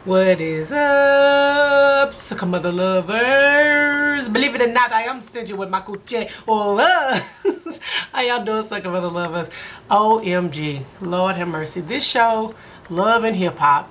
What is up, sucker mother lovers? Believe it or not, I am stingy with my coochie. Oh, how y'all doing, sucker mother lovers? OMG, Lord have mercy. This show, Love and Hip Hop,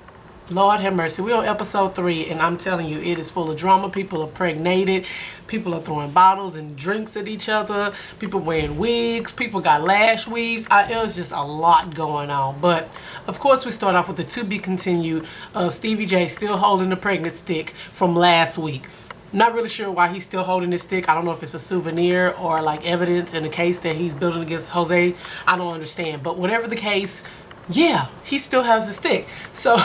Lord have mercy. We're on episode 3, and I'm telling you, it is full of drama. People are pregnated. People are throwing bottles and drinks at each other. People wearing wigs. People got lash weaves. It was just a lot going on. But, of course, we start off with the to be continued of Stevie J still holding the pregnant stick from last week. Not really sure why he's still holding this stick. I don't know if it's a souvenir or like evidence in the case that he's building against Jose. I don't understand. But whatever the case, yeah, he still has the stick. So...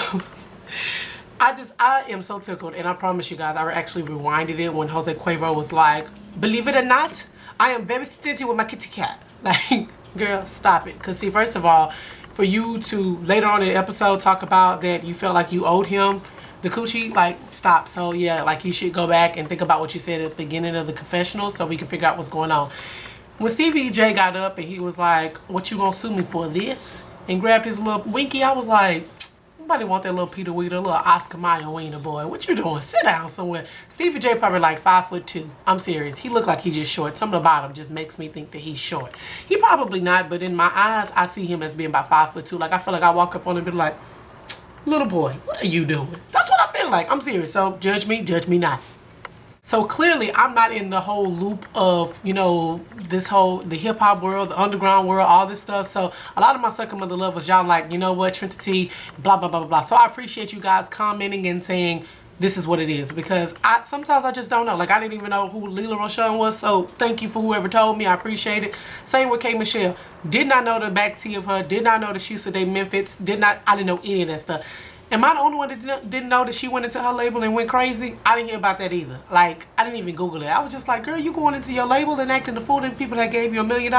I am so tickled, and I promise you guys, I actually rewinded it when Jose Cuervo was like, believe it or not, I am very stingy with my kitty cat. Like, girl, stop it. Because see, first of all, for you to later on in the episode talk about that you felt like you owed him the coochie, like, stop. So yeah, like, you should go back and think about what you said at the beginning of the confessional so we can figure out what's going on. When Stevie J got up and he was like, what you gonna sue me for, this? And grabbed his little winky, I was like, nobody want that little Peter Weeder, little Oscar Mayer wiener boy. What you doing? Sit down somewhere. Stevie J probably like 5'2". I'm serious. He looked like he just short. Some of the bottom just makes me think that he's short. He probably not, but in my eyes, I see him as being about 5'2". Like, I feel like I walk up on him and be like, little boy, what are you doing? That's what I feel like. I'm serious. So judge me not. So clearly, I'm not in the whole loop of, you know, the hip-hop world, the underground world, all this stuff. So a lot of my sucker mother lovers, y'all like, you know what, Trinity, blah, blah, blah, blah, blah. So I appreciate you guys commenting and saying this is what it is. Because sometimes I just don't know. Like, I didn't even know who Lela Rochon was. So thank you for whoever told me. I appreciate it. Same with K. Michelle. Did not know the back T of her. Did not know that she used to date Memphis. I didn't know any of that stuff. Am I the only one that didn't know that she went into her label and went crazy? I didn't hear about that either. Like, I didn't even Google it. I was just like, girl, you going into your label and acting the fool and people that gave you $1 million?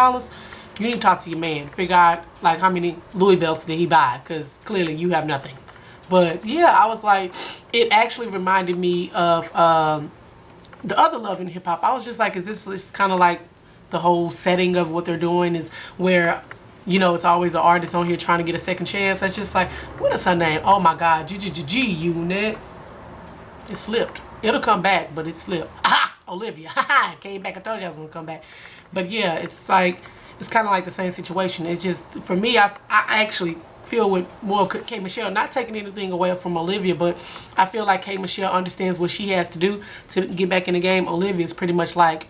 You need to talk to your man. Figure out, like, how many Louis belts did he buy? Because clearly you have nothing. But, yeah, I was like, it actually reminded me of the other Love in Hip Hop. I was just like, is this kind of like the whole setting of what they're doing is where... You know, it's always an artist on here trying to get a second chance. That's just like, what is her name? Oh my God, G Unit. It slipped. It'll come back, but it slipped. Aha! Olivia. Haha! Came back. I told you I was gonna come back. But yeah, it's like, it's kind of like the same situation. It's just, for me, I actually feel with more of K. Michelle, not taking anything away from Olivia, but I feel like K. Michelle understands what she has to do to get back in the game. Olivia's pretty much like,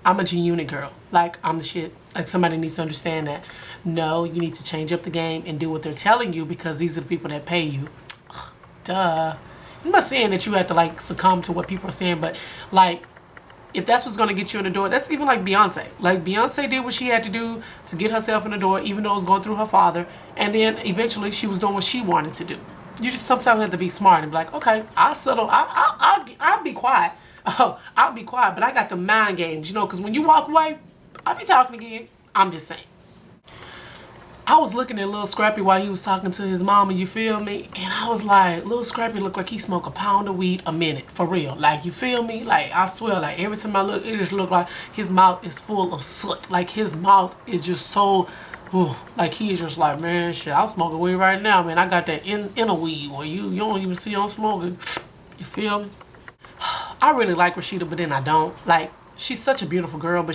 I'm a G-Unit girl. Like, I'm the shit. Like, somebody needs to understand that. No, you need to change up the game and do what they're telling you because these are the people that pay you. Ugh, duh. I'm not saying that you have to, like, succumb to what people are saying, but, like, if that's what's going to get you in the door, that's even like Beyonce. Like, Beyonce did what she had to do to get herself in the door, even though it was going through her father, and then eventually she was doing what she wanted to do. You just sometimes have to be smart and be like, okay, I'll settle. I'll be quiet. Oh, I'll be quiet, but I got the mind games, you know, because when you walk away, I'll be talking again. I'm just saying. I was looking at Lil Scrappy while he was talking to his mama, you feel me? And I was like, Lil Scrappy looked like he smoked a pound of weed a minute, for real. Like, you feel me? Like, I swear, like, every time I look, it just looked like his mouth is full of soot. Like, his mouth is just so, like, he is just like, man, shit, I'm smoking weed right now, man. I got that inner weed where you don't even see I'm smoking. You feel me? I really like Rashida, but then I don't. Like, she's such a beautiful girl, but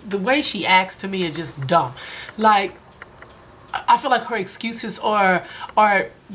the way she acts to me is just dumb. Like, I feel like her excuses are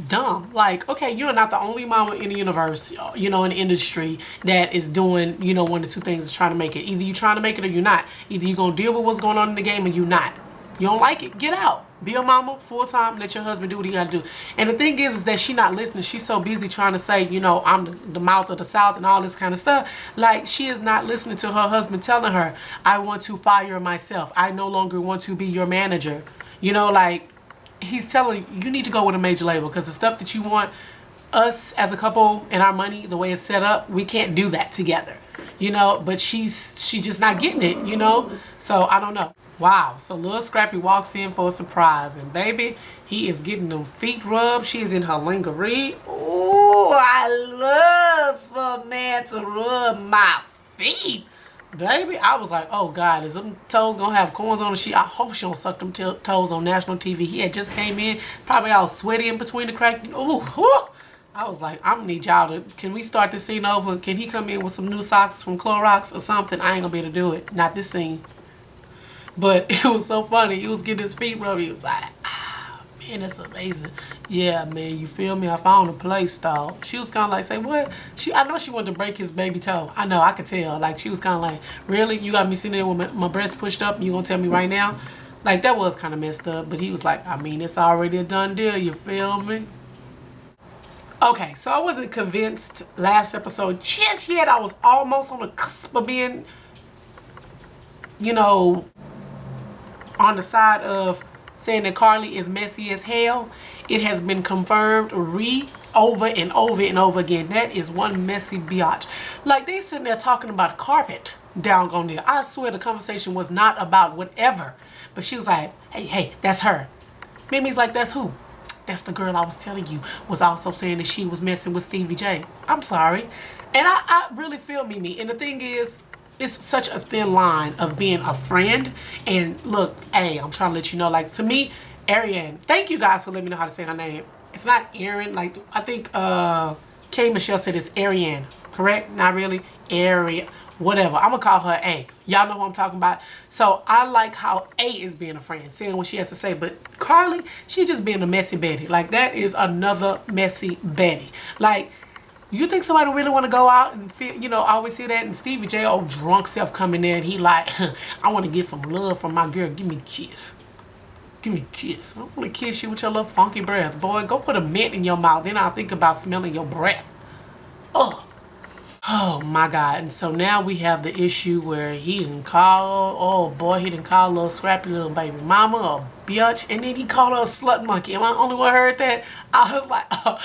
dumb. Like, okay, you're not the only mama in the universe, you know, in the industry that is doing, you know, one of two things is trying to make it. Either you're trying to make it or you're not. Either you're going to deal with what's going on in the game or you're not. You don't like it? Get out. Be a mama full time. Let your husband do what he got to do. And the thing is that she's not listening. She's so busy trying to say, you know, I'm the mouth of the South and all this kind of stuff. Like, she is not listening to her husband telling her, I want to fire myself. I no longer want to be your manager. You know, like, he's telling you need to go with a major label because the stuff that you want us as a couple and our money, the way it's set up, we can't do that together. You know, but she's just not getting it, you know? So, I don't know. Wow, so Lil Scrappy walks in for a surprise, and baby, he is getting them feet rubbed. She's in her lingerie. Ooh, I love for a man to rub my feet. Baby, I was like, oh God, is them toes gonna have corns on the I hope she don't suck them toes on national TV. He had just came in, probably all sweaty in between the cracks. Ooh, I was like, I'm gonna need y'all to, can we start this scene over? Can he come in with some new socks from Clorox or something? I ain't gonna be able to do it. Not this scene. But it was so funny. He was getting his feet rubbed. He was like, ah, man, that's amazing. Yeah, man, you feel me? I found a place, dog. She was kind of like, say what? I know she wanted to break his baby toe. I know, I could tell. Like, she was kind of like, really? You got me sitting there with my breast pushed up and you gonna tell me right now? Like, that was kind of messed up. But he was like, I mean, it's already a done deal. You feel me? Okay, so I wasn't convinced last episode just yet. I was almost on the cusp of being, you know, on the side of saying that Carly is messy as hell. It has been confirmed over and over and over again. That is one messy biatch. Like, they sitting there talking about carpet down on there. I swear the conversation was not about whatever. But she was like, hey, that's her. Mimi's like, that's who? That's the girl I was telling you was also saying that she was messing with Stevie J. I'm sorry. And I really feel Mimi. And the thing is, it's such a thin line of being a friend. And look, hey, I'm trying to let you know, like, to me, Ariane, thank you guys for letting me know how to say her name. It's not Aaron. Like, I think K. Michelle said it's Ariane. Correct? Not really. Ariane. Whatever. I'm going to call her A. Y'all know who I'm talking about. So I like how A is being a friend, saying what she has to say. But Carly, she's just being a messy Betty. Like, that is another messy Betty. Like, you think somebody really want to go out and feel, you know, I always hear that. And Stevie J, old drunk self coming there and he like, I want to get some love from my girl. Give me a kiss. Give me a kiss. I want to kiss you with your little funky breath. Boy, go put a mint in your mouth. Then I'll think about smelling your breath. Ugh. Oh my God. And so now we have the issue where he didn't call, oh boy, he didn't call little scrappy little baby mama a bitch. And then he called her a slut monkey. Am I the only one who heard that? I was like, oh,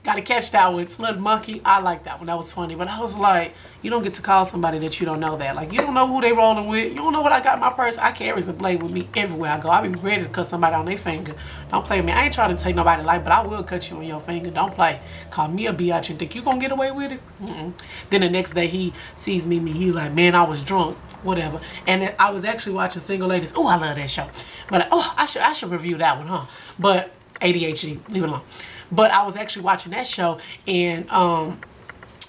gotta catch that one. Slut monkey. I like that one. That was funny. But I was like, you don't get to call somebody that you don't know that. Like, you don't know who they rolling with. You don't know what I got in my purse. I carry a blade with me everywhere I go. I be ready to cut somebody on their finger. Don't play with me. I ain't trying to take nobody life, but I will cut you on your finger. Don't play. Call me a biatch and think you gonna get away with it? Then the next day he sees me, he like, man, I was drunk. Whatever. And I was actually watching Single Ladies. Oh, I love that show. But I should review that one, huh? But ADHD, leave it alone. But I was actually watching that show, and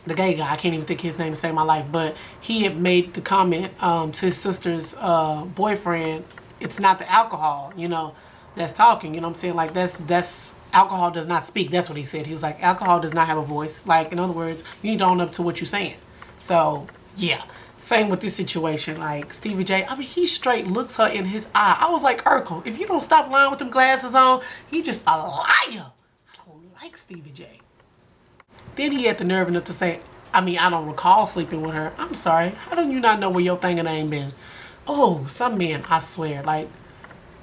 the gay guy, I can't even think his name to save my life, but he had made the comment to his sister's boyfriend, it's not the alcohol, you know, that's talking, you know what I'm saying? Like, that's alcohol does not speak. That's what he said. He was like, alcohol does not have a voice. Like, in other words, you need to own up to what you're saying. So, yeah. Same with this situation. Like, Stevie J, I mean, he straight looks her in his eye. I was like, Urkel, if you don't stop lying with them glasses on, he just a liar. Like Stevie J. Then he had the nerve enough to say, I mean, I don't recall sleeping with her. I'm sorry. How do you not know where your thing ain't been? Oh, some men, I swear, like,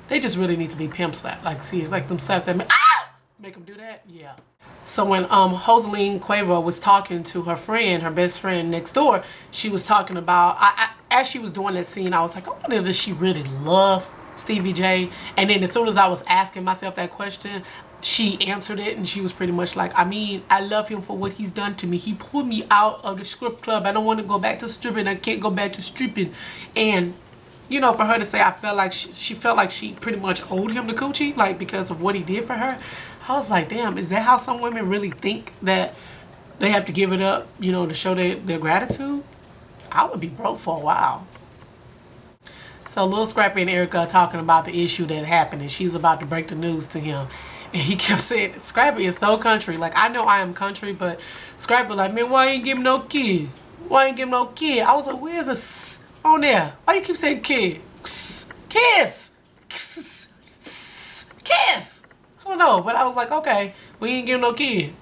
they just really need to be pimp slapped. Like, see, it's like them slaps that make them do that? Yeah. So when Joseline Cuervo was talking to her friend, her best friend next door, she was talking about, as she was doing that scene, I was like, I wonder, does she really love Stevie J? And then as soon as I was asking myself that question, she answered it, and she was pretty much like, I mean, I love him for what he's done to me. He pulled me out of the strip club. I don't want to go back to stripping. I can't go back to stripping. And, you know, for her to say, I felt like she felt like she pretty much owed him the coochie, like, because of what he did for her. I was like, damn, is that how some women really think, that they have to give it up, you know, to show their gratitude? I would be broke for a while. So Lil Scrappy and Erica are talking about the issue that happened, and she's about to break the news to him. And he kept saying, Scrappy is so country. Like, I know I am country, but Scrappy like, man, why ain't give me no kid? Why ain't give me no kid? I was like, where's this on there? Why you keep saying kid? Kiss. Kiss. Kiss. I don't know, but I was like, okay, we ain't give no kid.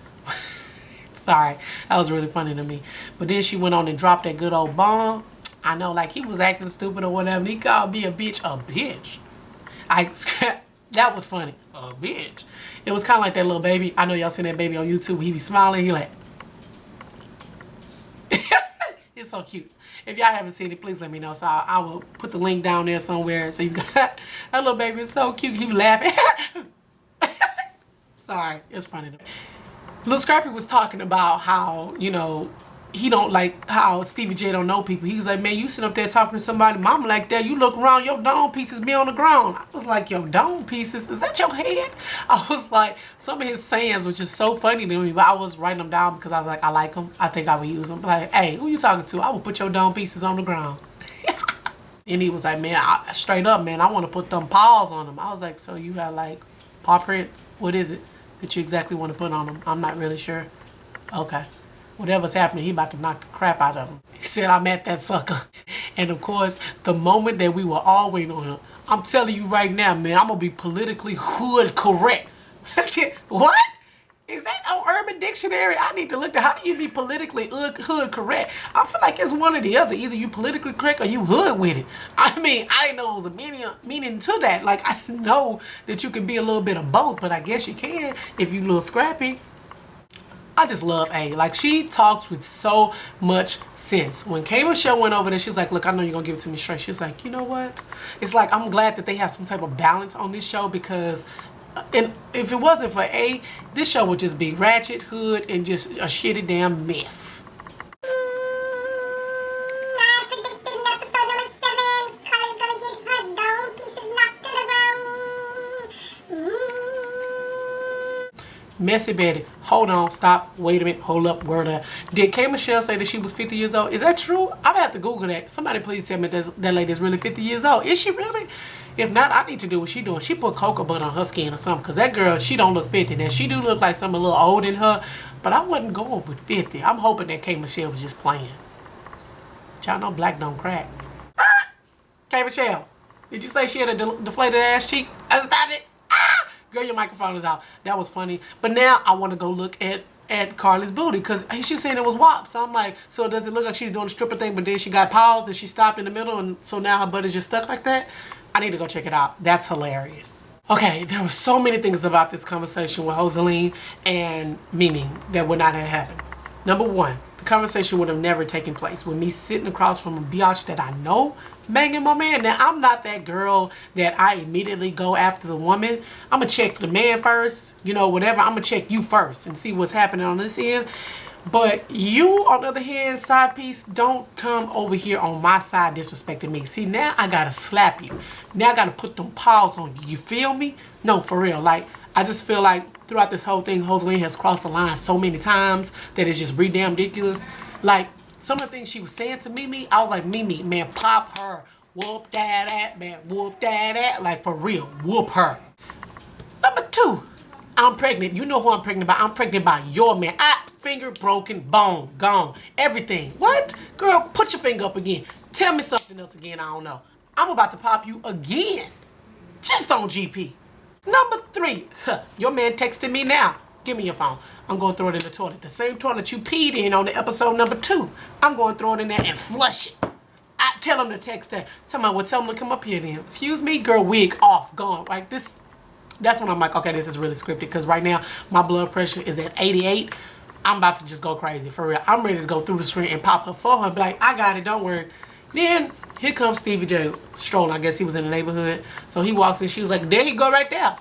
Sorry, that was really funny to me. But then she went on and dropped that good old bomb. I know, like, he was acting stupid or whatever. He called me a bitch. A bitch. That was funny. A bitch. It was kind of like that little baby. I know y'all seen that baby on YouTube. He be smiling. He like. It's so cute. If y'all haven't seen it, please let me know. So I will put the link down there somewhere. So you got that little baby is so cute. He was laughing. Sorry, it's funny. Lil Scrappy was talking about how, you know, he don't like how Stevie J don't know people. He's like, man, you sit up there talking to somebody, mama like that, you look around, your dome pieces be on the ground. I was like, your dome pieces? Is that your head? I was like, some of his sayings was just so funny to me, but I was writing them down because I was like, I like them. I think I would use them. Like, hey, who you talking to? I would put your dome pieces on the ground. And he was like, man, straight up, man, I want to put them paws on them. I was like, so you have like paw prints? What is it that you exactly want to put on them? I'm not really sure. Okay. Whatever's happening, he about to knock the crap out of him. He said, I'm at that sucker. And of course, the moment that we were all waiting on him, I'm telling you right now, man, I'm going to be politically hood correct. What? Is that on Urban Dictionary? I need to look at how do you be politically hood correct? I feel like it's one or the other. Either you politically correct or you hood with it. I mean, I didn't know it was a meaning to that. Like, I know that you can be a little bit of both, but I guess you can if you a little scrappy. I just love A. Like, she talks with so much sense. When K Michelle went over there, she's like, look, I know you're going to give it to me straight. She's like, you know what? It's like, I'm glad that they have some type of balance on this show because and if it wasn't for A, this show would just be ratchet, hood, and just a shitty damn mess. Messy Betty, hold on, stop, wait a minute, hold up, word up. Did K Michelle say that she was 50 years old? Is that true? I'm gonna have to Google that. Somebody please tell me that lady is really 50 years old. Is she really? If not, I need to do what she doing. She put cocoa butter on her skin or something, because that girl, she don't look 50. Now, she do look like something a little old in her, but I wasn't going with 50. I'm hoping that K Michelle was just playing. Y'all know black don't crack. K Michelle, did you say she had a deflated ass cheek? Stop it. Girl, your microphone is out. That was funny. But now I want to go look at Carly's booty because she's saying it was WAP. So I'm like, so does it look like she's doing a stripper thing, but then she got paused and she stopped in the middle and so now her butt is just stuck like that? I need to go check it out. That's hilarious. Okay, there were so many things about this conversation with Rosaline and Mimi that would not have happened. Number one, the conversation would have never taken place with me sitting across from a biatch that I know banging my man. Now, I'm not that girl that I immediately go after the woman. I'm going to check the man first, you know, whatever. I'm going to check you first and see what's happening on this end. But you, on the other hand, side piece, don't come over here on my side disrespecting me. See, now I got to slap you. Now I got to put them paws on you. You feel me? No, for real. Like, I just feel like throughout this whole thing, Rosaline has crossed the line so many times that it's just damn ridiculous. Like, some of the things she was saying to Mimi, I was like, Mimi, man, pop her. Whoop that, man. Whoop that. Like, for real. Whoop her. Number two, I'm pregnant. You know who I'm pregnant by. I'm pregnant by your man. Finger broken, bone, gone. Everything. What? Girl, put your finger up again. Tell me something else again. I don't know. I'm about to pop you again. Just on GP. Number three, your man texted me now. Give me your phone. I'm going to throw it in the toilet. The same toilet you peed in on the episode number 2. I'm going to throw it in there and flush it. I tell him to text that. Somebody will tell him to come up here then. Excuse me, girl, wig off, gone. Like this, that's when I'm like, okay, this is really scripted. Because right now, my blood pressure is at 88. I'm about to just go crazy, for real. I'm ready to go through the screen and pop her for her. Be like, I got it, don't worry. Then, here comes Stevie J strolling. I guess he was in the neighborhood. So he walks in, she was like, there he go right there.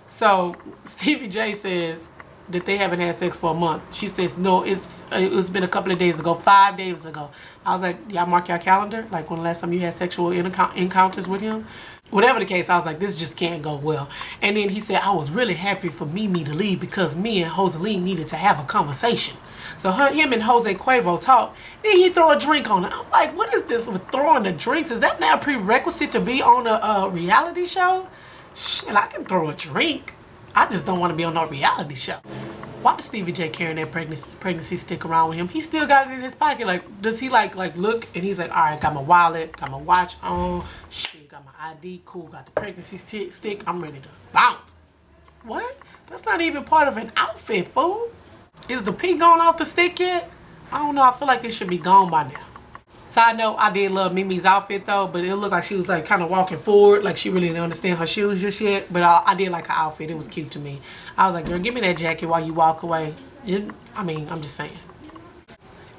So Stevie J says that they haven't had sex for a month. She says, no, it's been a couple of days ago, 5 days ago. I was like, y'all mark your calendar? Like when the last time you had sexual encounters with him? Whatever the case, I was like, this just can't go well. And then he said, I was really happy for Mimi to leave because me and Rosaline needed to have a conversation. So him and Jose Cuervo talked. Then he throw a drink on her. I'm like, what is this with throwing the drinks? Is that now a prerequisite to be on a reality show? Shit, I can throw a drink. I just don't want to be on no reality show. Why is Stevie J carrying that pregnancy stick around with him? He still got it in his pocket. Like, does he like look? And he's like, all right, got my wallet, got my watch on. Shit, got my ID, cool. Got the pregnancy stick. I'm ready to bounce. What? That's not even part of an outfit, fool. Is the pee gone off the stick yet? I don't know. I feel like it should be gone by now. Side note, I did love Mimi's outfit though, but it looked like she was like kind of walking forward, like she really didn't understand her shoes just yet. But I did like her outfit. It was cute to me. I was like, girl, give me that jacket while you walk away. I mean, I'm just saying.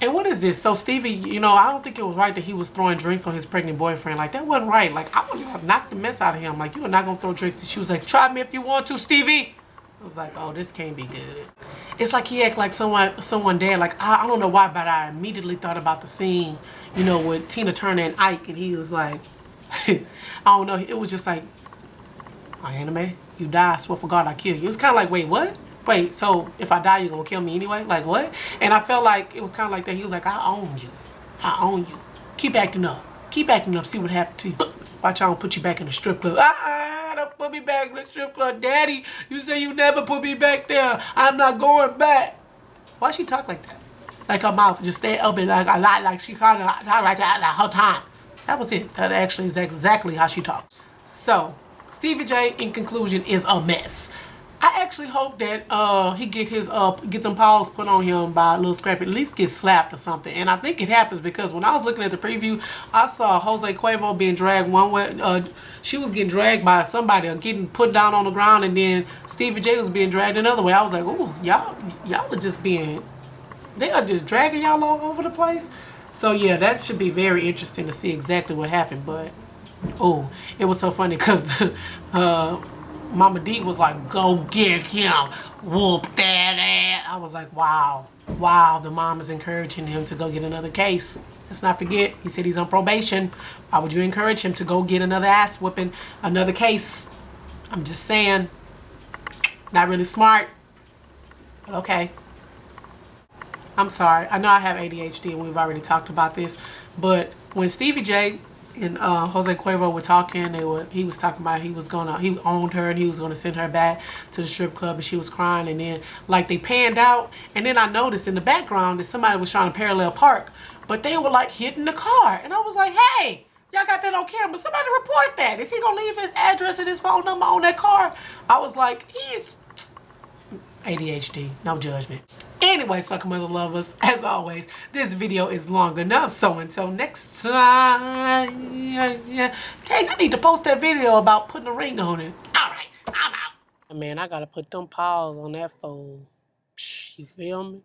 And what is this? So Stevie, you know, I don't think it was right that he was throwing drinks on his pregnant boyfriend. Like, that wasn't right. Like, I would have knocked the mess out of him. Like, you are not going to throw drinks. And she was like, try me if you want to, Stevie. I was like, oh, this can't be good. It's like he act like someone dead. Like I don't know why, but I immediately thought about the scene, you know, with Tina Turner and Ike, and he was like, I don't know. It was just like, anime, you die. I swear for God, I kill you. It was kind of like, wait, what? Wait, so if I die, you're gonna kill me anyway? Like what? And I felt like it was kind of like that. He was like, I own you. I own you. Keep acting up. Keep acting up. See what happened to you. Watch, I don't put you back in the strip club. Don't put me back in the strip club, Daddy. You say you never put me back there. I'm not going back. Why she talk like that? Like her mouth just stay open like a lot, like she kind of talk like that the whole time. That was it. That actually is exactly how she talked. So, Stevie J, in conclusion, is a mess. I actually hope that he get them paws put on him by a Lil Scrappy, at least get slapped or something. And I think it happens because when I was looking at the preview, I saw Jose Cuervo being dragged one way. She was getting dragged by somebody or getting put down on the ground, and then Stevie J was being dragged another way. I was like, ooh, y'all are just being, they are just dragging y'all all over the place. So yeah, that should be very interesting to see exactly what happened. But oh, it was so funny because Mama D was like, go get him, whoop that ass. I was like, wow, the mom is encouraging him to go get another case. Let's not forget, he said he's on probation. Why would you encourage him to go get another ass whooping, another case? I'm just saying, not really smart, but okay. I'm sorry, I know I have ADHD and we've already talked about this, but when Stevie J and Jose Cuervo were talking, he was talking about he owned her and he was gonna send her back to the strip club, and she was crying, and then like they panned out, and then I noticed in the background that somebody was trying to parallel park, but they were like hitting the car, and I was like, hey, y'all got that on camera, somebody report that. Is he gonna leave his address and his phone number on that car? I was like, he's ADHD, no judgment. Anyway, sucker mother lovers, as always, this video is long enough, so until next time, dang, I need to post that video about putting a ring on it. Alright, I'm out. Man, I gotta put them paws on that phone. You feel me?